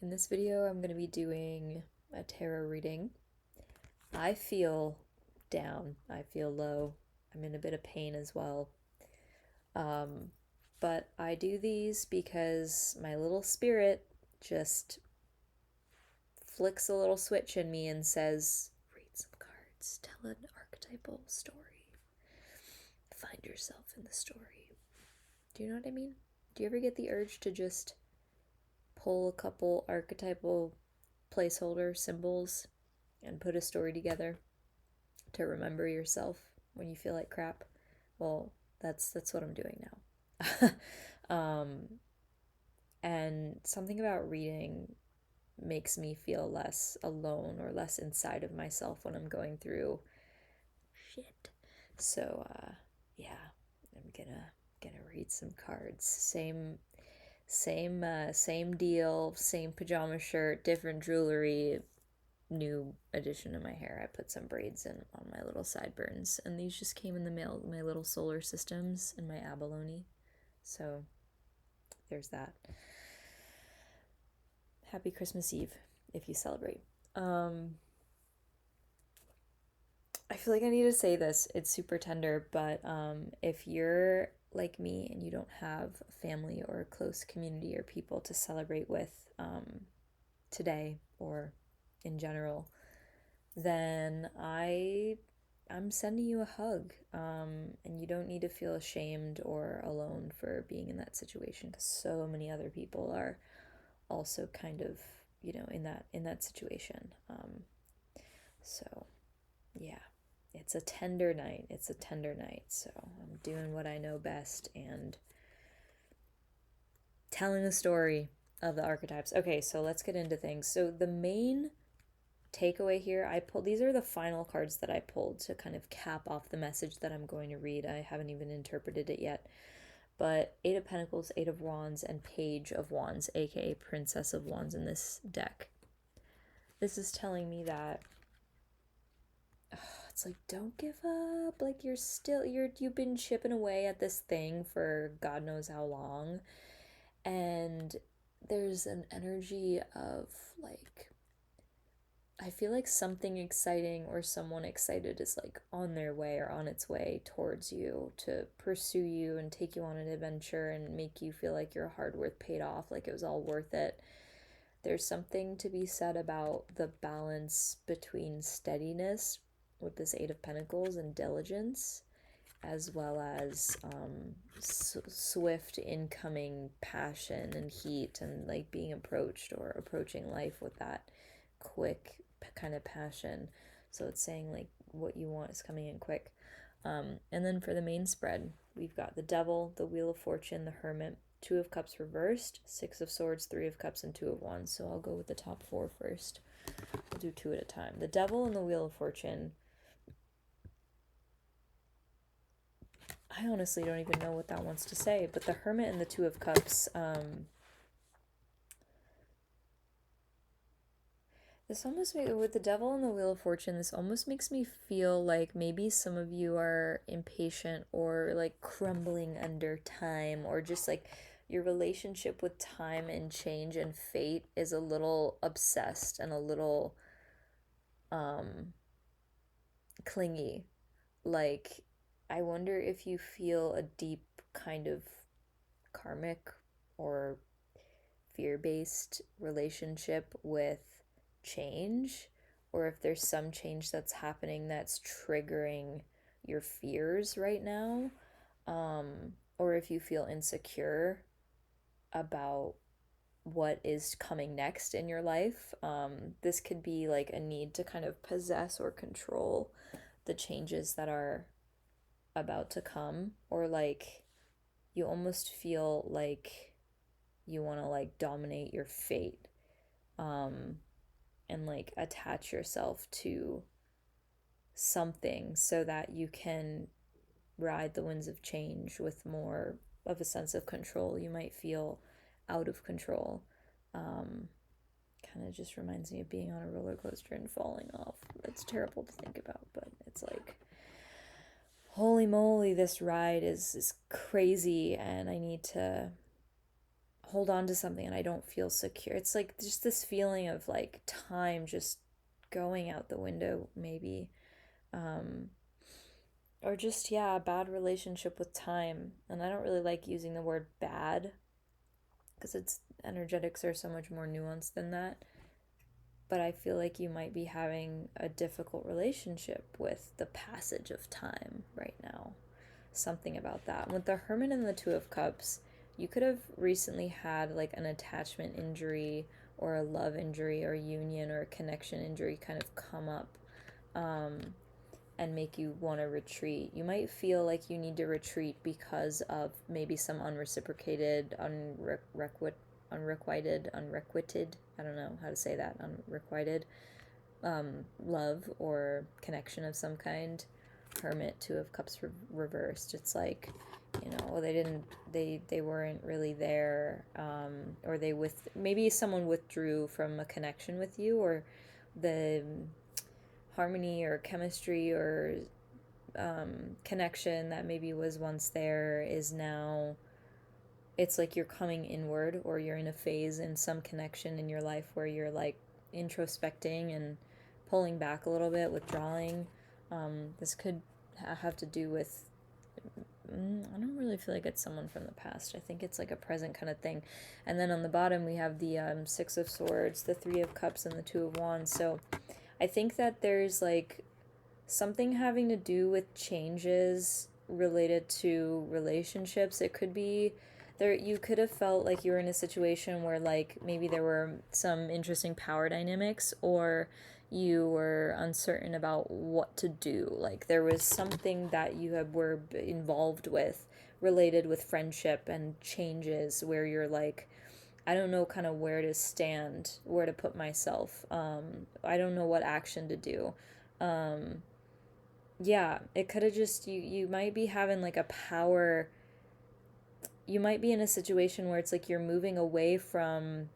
In this video, I'm going to be doing a tarot reading. I feel down. I feel low. I'm in a bit of pain as well. But I do these because my little spirit just flicks a little switch in me and says, read some cards, tell an archetypal story, find yourself in the story. Do you know what I mean? Do you ever get the urge to just pull a couple archetypal placeholder symbols and put a story together to remember yourself when you feel like crap? Well, that's what I'm doing now. And something about reading makes me feel less alone or less inside of myself when I'm going through shit. So yeah, I'm gonna read some cards. Same deal, same pajama shirt, different jewelry, new addition to my hair. I put some braids in on my little sideburns, and these just came in the mail, my little solar systems and my abalone. So there's that. Happy Christmas Eve if you celebrate. I feel like I need to say this. It's super tender, but if you're like me and you don't have a family or a close community or people to celebrate with today or in general, then I'm sending you a hug. And you don't need to feel ashamed or alone for being in that situation, because so many other people are also kind of, in that situation. So yeah, it's a tender night. It's a tender night. So I'm doing what I know best and telling the story of the archetypes. Okay, so let's get into things. So the main takeaway here, these are the final cards that I pulled to kind of cap off the message that I'm going to read. I haven't even interpreted it yet. But Eight of Pentacles, Eight of Wands, and Page of Wands, aka Princess of Wands in this deck. This is telling me that it's like, don't give up. Like, you've been chipping away at this thing for God knows how long. And there's an energy of like, I feel like something exciting or someone excited is like on their way or on its way towards you to pursue you and take you on an adventure and make you feel like your hard work paid off, like it was all worth it. There's something to be said about the balance between steadiness with this Eight of Pentacles and diligence, as well as swift incoming passion and heat, and like being approached or approaching life with that quick kind of passion. So it's saying like what you want is coming in quick. And then for the main spread, we've got the Devil, the Wheel of Fortune, the Hermit, Two of Cups reversed, Six of Swords, Three of Cups, and Two of Wands. So I'll go with the top four first. We'll do two at a time. The Devil and the Wheel of Fortune. I honestly don't even know what that wants to say, but the Hermit and the Two of Cups, this almost, with the Devil and the Wheel of Fortune, this almost makes me feel like maybe some of you are impatient or like crumbling under time, or just like your relationship with time and change and fate is a little obsessed and a little clingy. Like, I wonder if you feel a deep kind of karmic or fear-based relationship with change, or if there's some change that's happening that's triggering your fears right now, or if you feel insecure about what is coming next in your life. This could be like a need to kind of possess or control the changes that are about to come, or like you almost feel like you want to like dominate your fate, and like attach yourself to something so that you can ride the winds of change with more of a sense of control. You might feel out of control. Kind of just reminds me of being on a roller coaster and falling off. It's terrible to think about, but it's like, holy moly, this ride is crazy, and I need to hold on to something and I don't feel secure. It's like just this feeling of like time just going out the window, maybe. Um, or just, yeah, a bad relationship with time. And I don't really like using the word bad because it's energetics are so much more nuanced than that. But I feel like you might be having a difficult relationship with the passage of time right now. Something about that. With the Hermit and the Two of Cups, you could have recently had like an attachment injury or a love injury or union or a connection injury kind of come up, um, and make you want to retreat. You might feel like you need to retreat because of maybe some unreciprocated, unrequited, I don't know how to say that, unrequited love or connection of some kind. Hermit, Two of Cups reversed. It's like, they weren't really there, or maybe someone withdrew from a connection with you, or the harmony or chemistry or connection that maybe was once there is now, it's like you're coming inward, or you're in a phase in some connection in your life where you're like introspecting and pulling back a little bit, withdrawing. This could have to do with, I don't really feel like it's someone from the past. I think it's like a present kind of thing. And then on the bottom we have the Six of Swords, the Three of Cups, and the Two of Wands. So I think that there's like something having to do with changes related to relationships. It could be there, you could have felt like you were in a situation where like maybe there were some interesting power dynamics, or you were uncertain about what to do. Like there was something that were involved with, related with friendship and changes, where you're like, I don't know kind of where to stand, where to put myself. I don't know what action to do. Um, yeah, it could have just, you might be having like a power, you might be in a situation where it's like you're moving away from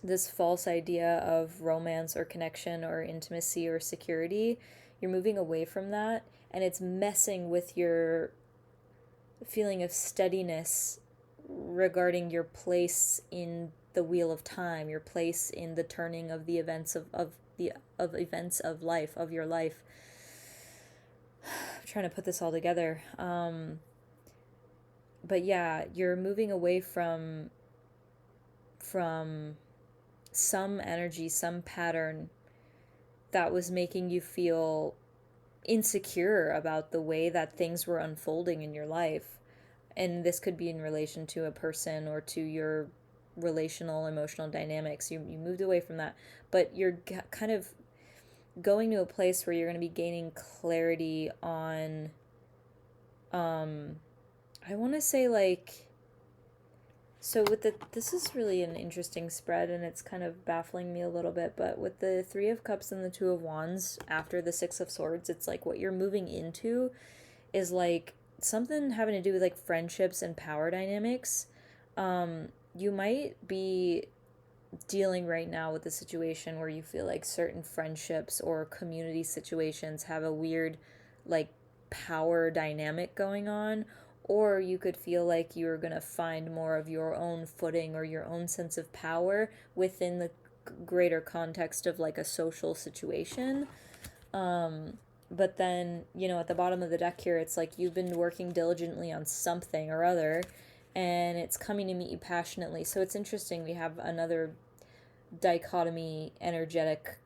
this false idea of romance or connection or intimacy or security. You're moving away from that, and it's messing with your feeling of steadiness regarding your place in the wheel of time, your place in the turning of the events of events of life, of your life. I'm trying to put this all together. But yeah, you're moving away from some energy, some pattern that was making you feel insecure about the way that things were unfolding in your life. And this could be in relation to a person or to your relational, emotional dynamics. You moved away from that, but you're kind of going to a place where you're going to be gaining clarity on, I want to say like, so with this is really an interesting spread, and it's kind of baffling me a little bit, but with the Three of Cups and the Two of Wands after the Six of Swords, it's like what you're moving into is like something having to do with like friendships and power dynamics. You might be dealing right now with a situation where you feel like certain friendships or community situations have a weird like power dynamic going on, or you could feel like you're going to find more of your own footing or your own sense of power within the greater context of like a social situation. But then, at the bottom of the deck here, it's like you've been working diligently on something or other, and it's coming to meet you passionately. So it's interesting. We have another dichotomy energetic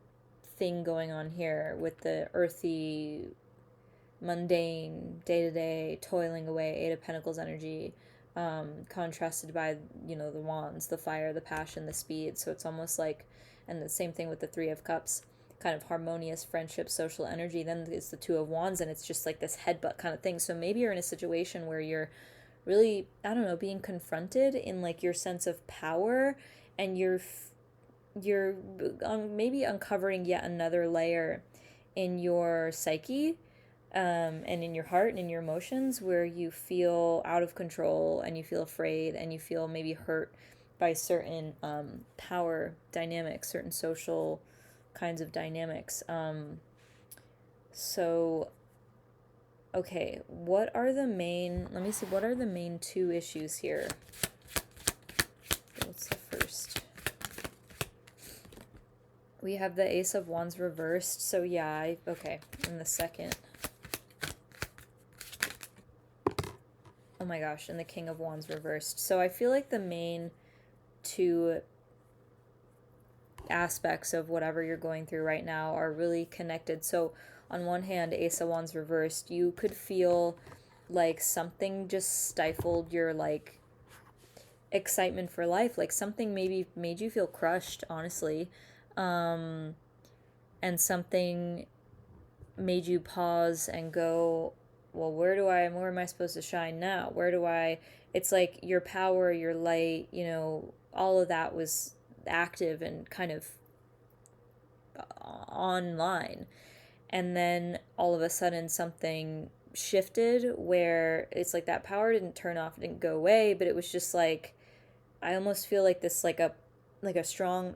thing going on here with the earthy, mundane, day-to-day, toiling away, Eight of Pentacles energy, contrasted by, the wands, the fire, the passion, the speed. So it's almost like, and the same thing with the Three of Cups, kind of harmonious friendship, social energy. Then it's the Two of Wands, and it's just like this headbutt kind of thing. So maybe you're in a situation where you're really, I don't know, being confronted in like your sense of power, and you're maybe uncovering yet another layer in your psyche, and in your heart and in your emotions, where you feel out of control and you feel afraid and you feel maybe hurt by certain power dynamics, certain social kinds of dynamics. So, okay, what are the main two issues here? We have the Ace of Wands reversed. So yeah, okay, in the second. Oh my gosh, and the King of Wands reversed. So I feel like the main two aspects of whatever you're going through right now are really connected. So on one hand, Ace of Wands reversed, you could feel like something just stifled your like excitement for life, like something maybe made you feel crushed, honestly, and something made you pause and go, well, where am I supposed to shine now? It's like your power, your light, you know, all of that was active and kind of online. And then all of a sudden something shifted where it's like that power didn't turn off, it didn't go away, but it was just like, I almost feel like this, like a strong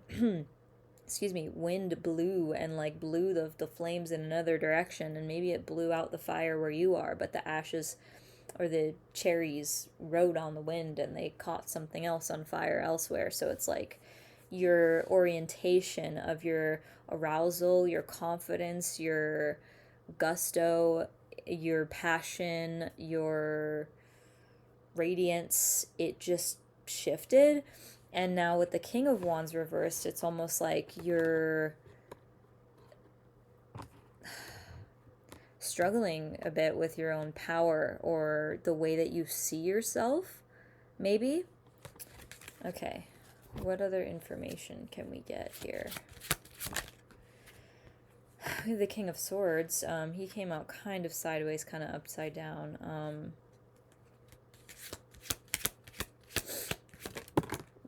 excuse me, wind blew and like blew the flames in another direction, and maybe it blew out the fire where you are, but the ashes or the cherries rode on the wind and they caught something else on fire elsewhere. So it's like your orientation of your arousal, your confidence, your gusto, your passion, your radiance, it just shifted. And now with the King of Wands reversed, it's almost like you're struggling a bit with your own power or the way that you see yourself, maybe. Okay, what other information can we get here? The King of Swords, he came out kind of sideways, kind of upside down.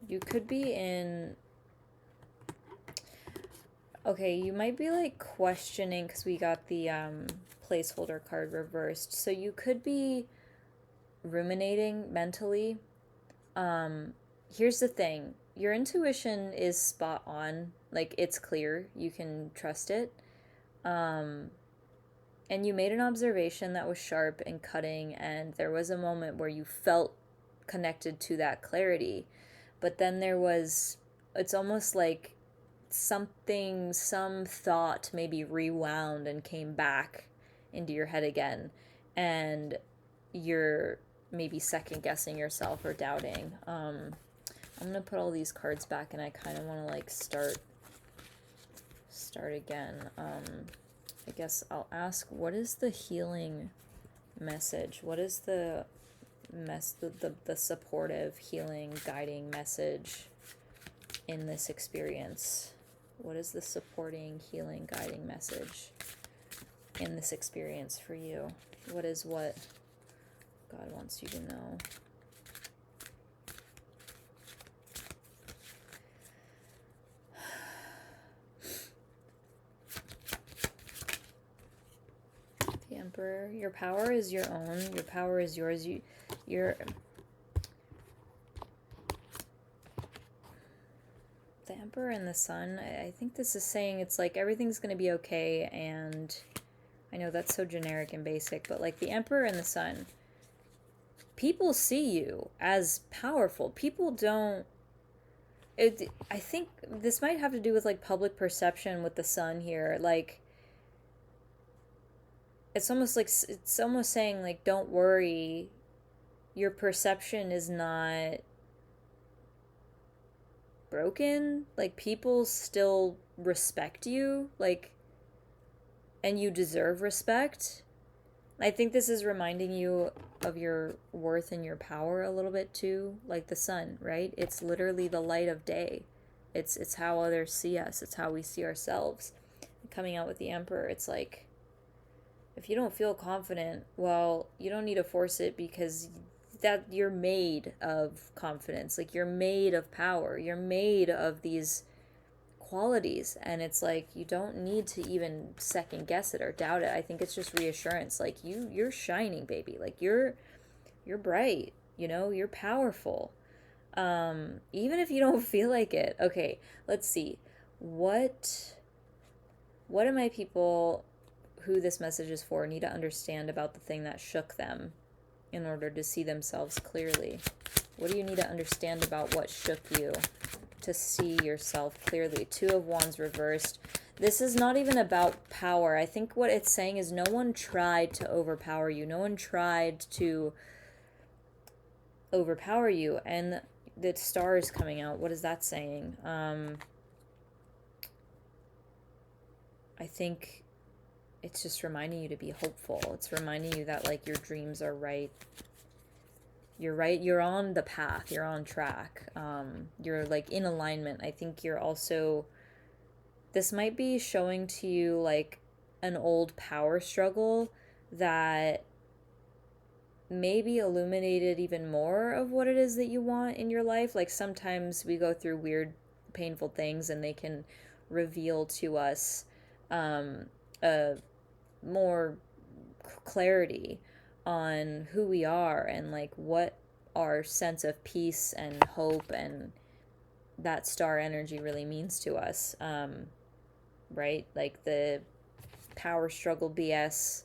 You could be in... Okay, you might be like questioning, because we got the placeholder card reversed. So you could be ruminating mentally. Here's the thing. Your intuition is spot on. Like, it's clear. You can trust it. And you made an observation that was sharp and cutting, and there was a moment where you felt connected to that clarity. But then there was, it's almost like some thought maybe rewound and came back into your head again, and you're maybe second guessing yourself or doubting. I'm gonna put all these cards back, and I kind of want to like start again. I guess I'll ask, what is the healing message? What is the supportive, healing, guiding message in this experience? What is the supporting, healing, guiding message in this experience for you? What is what God wants you to know? The Emperor, your power is your own. Your power is yours. You're the Emperor and the Sun. I think this is saying it's like everything's going to be okay, and I know that's so generic and basic, but like the Emperor and the Sun, people see you as powerful. People don't... I think this might have to do with like public perception with the Sun here. Like, it's almost saying like, don't worry, your perception is not broken. Like, people still respect you, like, and you deserve respect. I think this is reminding you of your worth and your power a little bit too, like the sun, right? It's literally the light of day. It's how others see us. It's how we see ourselves. Coming out with the Emperor, it's like, if you don't feel confident, well, you don't need to force it, because that you're made of confidence. Like, you're made of power. You're made of these qualities, and it's like, you don't need to even second guess it or doubt it. I think it's just reassurance. Like, you're shining, baby. Like, you're bright, you know, you're powerful. Even if you don't feel like it. Okay, let's see. What do my people who this message is for need to understand about the thing that shook them in order to see themselves clearly? What do you need to understand about what shook you? to see yourself clearly. 2 of Wands reversed. This is not even about power. I think what it's saying is no one tried to overpower you. No one tried to overpower you. And the star is coming out. What is that saying? I think it's just reminding you to be hopeful. It's reminding you that, like, your dreams are right. You're right. You're on the path. You're on track. You're, like, in alignment. I think you're also... This might be showing to you, like, an old power struggle that maybe illuminated even more of what it is that you want in your life. Like, sometimes we go through weird, painful things, and they can reveal to us more clarity on who we are and, like, what our sense of peace and hope and that star energy really means to us. Right? Like, the power struggle BS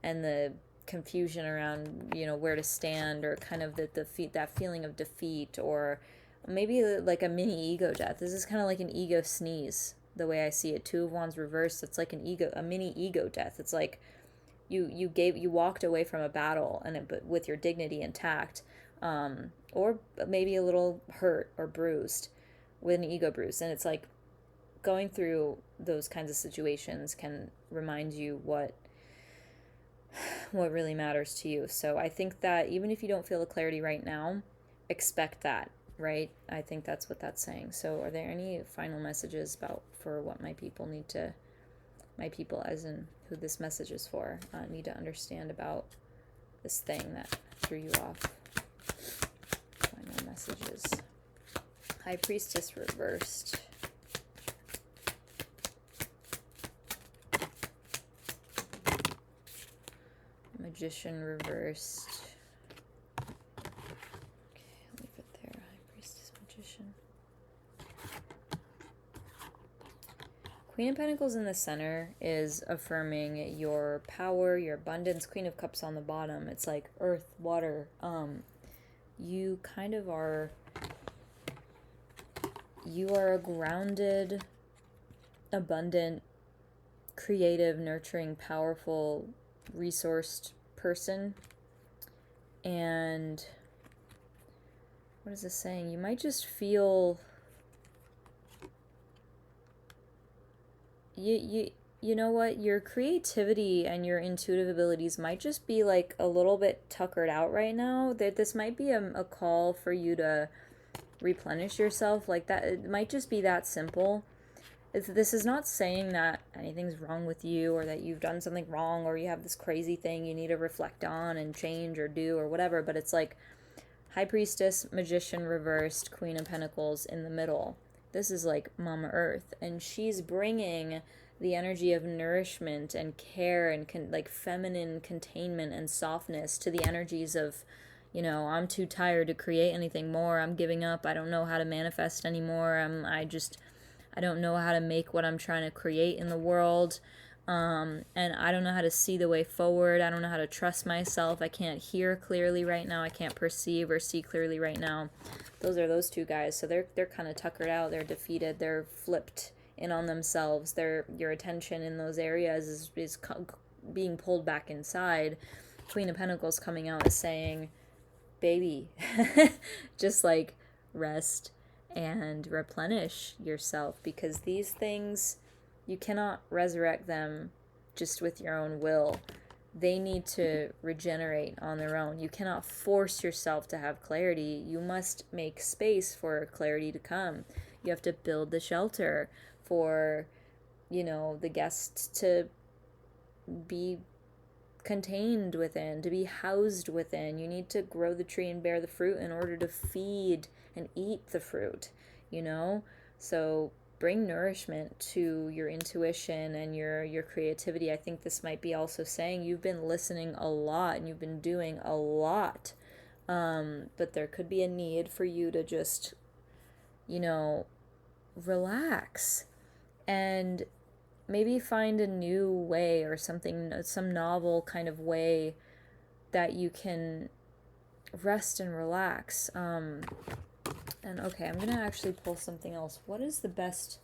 and the confusion around, you know, where to stand, or kind of that feeling of defeat, or maybe like a mini ego death. This is kind of like an ego sneeze, the way I see it. 2 of Wands reversed. It's like a mini ego death. It's like you walked away from a battle, but with your dignity intact, or maybe a little hurt or bruised, with an ego bruise. And it's like, going through those kinds of situations can remind you what really matters to you. So I think that even if you don't feel the clarity right now, expect that, right? I think that's what that's saying. So are there any final messages for what my people as in who this message is for, need to understand about this thing that threw you off? Final messages. High Priestess reversed. Magician reversed. Okay, leave it there. High Priestess, Magician. Queen of Pentacles in the center is affirming your power, your abundance. Queen of Cups on the bottom. It's like earth, water. You kind of are... You are a grounded, abundant, creative, nurturing, powerful, resourced person. And what is this saying? You might just feel you know what, your creativity and your intuitive abilities might just be like a little bit tuckered out right now. That this might be a call for you to replenish yourself. Like, that, it might just be that simple. This is not saying that anything's wrong with you, or that you've done something wrong, or you have this crazy thing you need to reflect on and change or do or whatever. But it's like High Priestess, Magician reversed, Queen of Pentacles in the middle. This is like Mama Earth, and she's bringing the energy of nourishment and care and like feminine containment and softness to the energies of, you know, I'm too tired to create anything more. I'm giving up. I don't know how to manifest anymore. I don't know how to make what I'm trying to create in the world. And I don't know how to see the way forward. I don't know how to trust myself. I can't hear clearly right now. I can't perceive or see clearly right now. Those are those two guys. So they're kind of tuckered out. They're defeated. They're flipped in on themselves. Your attention in those areas is being pulled back inside. Queen of Pentacles coming out is saying, baby, just like rest and replenish yourself, because these things, you cannot resurrect them just with your own will. They need to regenerate on their own. You cannot force yourself to have clarity. You must make space for clarity to come. You have to build the shelter for, you know, the guests to be contained within, to be housed within. You need to grow the tree and bear the fruit in order to feed and eat the fruit, you know? So bring nourishment to your intuition and your creativity. I think this might be also saying you've been listening a lot and you've been doing a lot, but there could be a need for you to just, you know, relax and maybe find a new way or something, some novel kind of way that you can rest and relax. And okay, I'm gonna actually pull something else. What is the best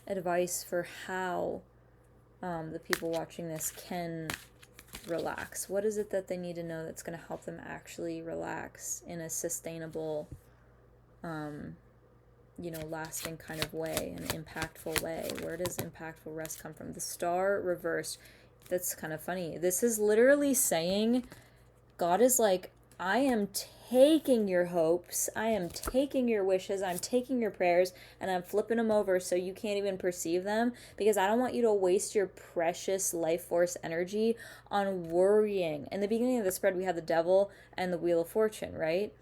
advice for how the people watching this can relax? What is it that they need to know that's going to help them actually relax in a sustainable, lasting kind of way, an impactful way? Where does impactful rest come from? The star reversed. That's kind of funny. This is literally saying God is like, I am taking your hopes, I am taking your wishes, I'm taking your prayers, and I'm flipping them over so you can't even perceive them, because I don't want you to waste your precious life force energy on worrying. In the beginning of the spread, we had the devil and the wheel of fortune, right?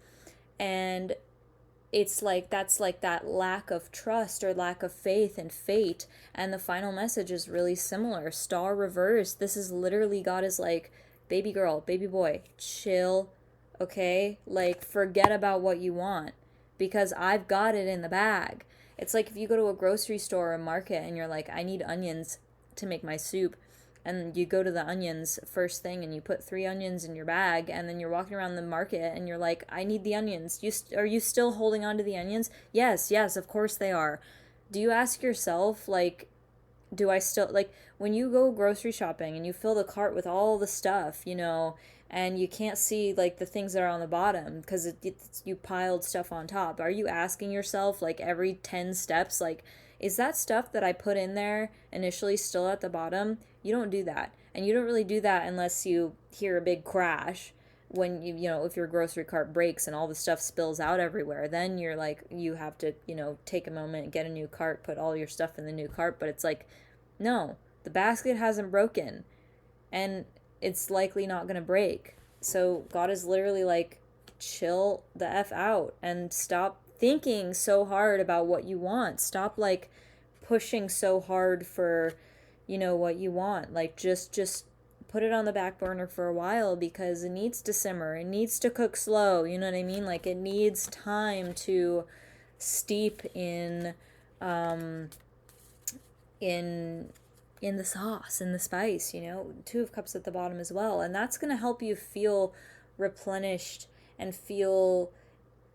And it's like that's like that lack of trust or lack of faith in fate. And the final message is really similar. Star reverse. This is literally God is like, baby girl, baby boy, chill, okay? Like, forget about what you want because I've got it in the bag. It's like if you go to a grocery store or a market and you're like, I need onions to make my soup, and you go to the onions first thing and you put 3 onions in your bag, and then you're walking around the market and you're like, I need the onions. Are you still holding on to the onions? Yes, of course they are. Do you ask yourself, like, do I still, like, when you go grocery shopping and you fill the cart with all the stuff, and you can't see like the things that are on the bottom because you piled stuff on top, are you asking yourself, like, every 10 steps, like, is that stuff that I put in there initially still at the bottom? You don't do that. And you don't really do that unless you hear a big crash, when if your grocery cart breaks and all the stuff spills out everywhere. Then you're like, you have to, take a moment, get a new cart, put all your stuff in the new cart. But it's like, no, the basket hasn't broken and it's likely not going to break. So God is literally like, chill the F out and stop thinking so hard about what you want. Stop like pushing so hard for, what you want. Like, just put it on the back burner for a while because it needs to simmer. It needs to cook slow. You know what I mean? Like, it needs time to steep in in the sauce, in the spice, 2 of cups at the bottom as well. And that's going to help you feel replenished and feel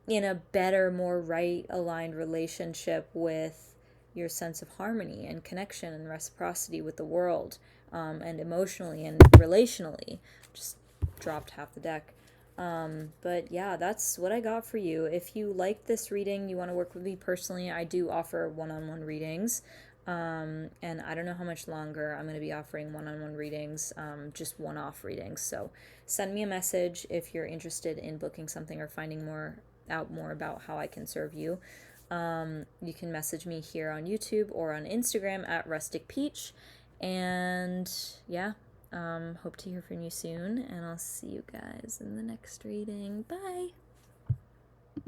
in a better, more right aligned relationship with your sense of harmony and connection and reciprocity with the world, and emotionally and relationally. Just dropped half the deck. But yeah, that's what I got for you. If you like this reading, you want to work with me personally, I do offer one-on-one readings. And I don't know how much longer I'm going to be offering one-on-one readings, just one-off readings. So send me a message if you're interested in booking something or finding out more about how I can serve you. You can message me here on YouTube or on Instagram at Rustic Peach. And yeah, hope to hear from you soon, and I'll see you guys in the next reading. Bye!